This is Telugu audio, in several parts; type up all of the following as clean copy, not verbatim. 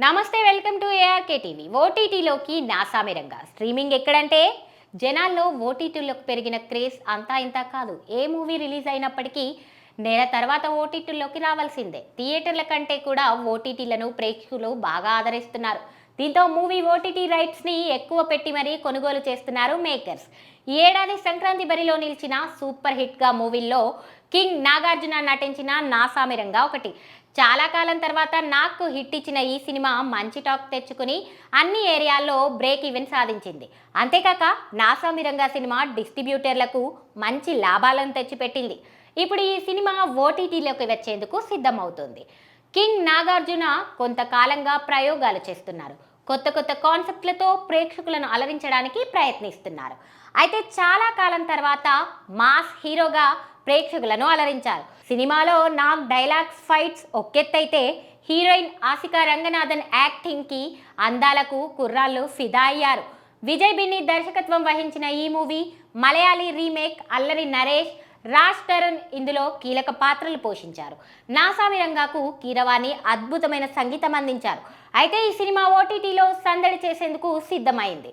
నమస్తే, వెల్కమ్ టు ఏఆర్కే టీవీ. ఓటీటీలోకి నాసామిరంగా స్ట్రీమింగ్ ఎక్కడంటే జనాల్లో ఓటీటీలోకి పెరిగిన క్రేజ్ అంతా ఇంతా కాదు. ఏ మూవీ రిలీజ్ అయినప్పటికీ నెల తర్వాత ఓటీటీలోకి రావాల్సిందే. థియేటర్ల కంటే కూడా ఓటీటీలను ప్రేక్షకులు బాగా ఆదరిస్తున్నారు. దీంతో మూవీ ఓటీటీ రైట్స్ని ఎక్కువ పెట్టి మరీ కొనుగోలు చేస్తున్నారు మేకర్స్. ఈ ఏడాది సంక్రాంతి బరిలో నిలిచిన సూపర్ హిట్గా మూవీల్లో కింగ్ నాగార్జున నటించిన నాసామిరంగా ఒకటి. చాలా కాలం తర్వాత నాకు హిట్ ఇచ్చిన ఈ సినిమా మంచి టాక్ తెచ్చుకుని అన్ని ఏరియాల్లో బ్రేక్ ఈవెన్ సాధించింది. అంతేకాక నాసామిరంగా సినిమా డిస్ట్రిబ్యూటర్లకు మంచి లాభాలను తెచ్చిపెట్టింది. ఇప్పుడు ఈ సినిమా ఓటీటీలోకి వచ్చేందుకు సిద్ధమవుతుంది. కింగ్ నాగార్జున కొంతకాలంగా ప్రయోగాలు చేస్తున్నారు. కొత్త కొత్త కాన్సెప్ట్లతో ప్రేక్షకులను అలరించడానికి ప్రయత్నిస్తున్నారు. అయితే చాలా కాలం తర్వాత మాస్ హీరోగా ప్రేక్షకులను అలరించారు. సినిమాలో నాగ్ డైలాగ్స్, ఫైట్స్ ఒకెత్తైతే హీరోయిన్ ఆసికా రంగనాథన్ యాక్టింగ్కి, అందాలకు కుర్రాళ్ళు ఫిదా అయ్యారు. విజయ్ బిన్ని దర్శకత్వం వహించిన ఈ మూవీ మలయాళీ రీమేక్. అల్లరి నరేష్, రాజ్ తరుణ్ ఇందులో కీలక పాత్రలు పోషించారు. నాసామిరంగాకు కీరవాణి అద్భుతమైన సంగీతం అందించారు. అయితే ఈ సినిమా ఓటీటీలో సందడి చేసేందుకు సిద్ధమైంది.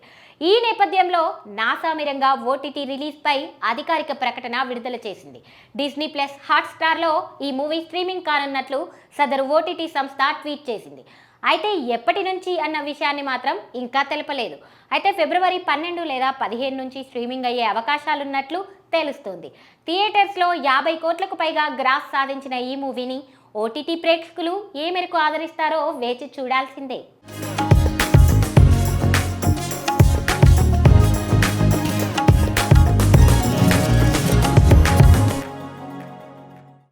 ఈ నేపథ్యంలో నాసామిరంగా ఓటీటీ రిలీజ్పై అధికారిక ప్రకటన విడుదల చేసింది. డిస్నీ ప్లస్ హాట్స్టార్లో ఈ మూవీ స్ట్రీమింగ్ కానున్నట్లు సదరు ఓటీటీ సంస్థ ట్వీట్ చేసింది. అయితే ఎప్పటి నుంచి అన్న విషయాన్ని మాత్రం ఇంకా తెలపలేదు. అయితే ఫిబ్రవరి 12 లేదా 15 నుంచి స్ట్రీమింగ్ అయ్యే అవకాశాలున్నట్లు తెలుస్తోంది. థియేటర్స్లో 50 కోట్లకు పైగా గ్రాస్ సాధించిన ఈ మూవీని ఓటీటీ ప్రేక్షకులు ఏ మేరకు ఆదరిస్తారో వేచి చూడాల్సిందే.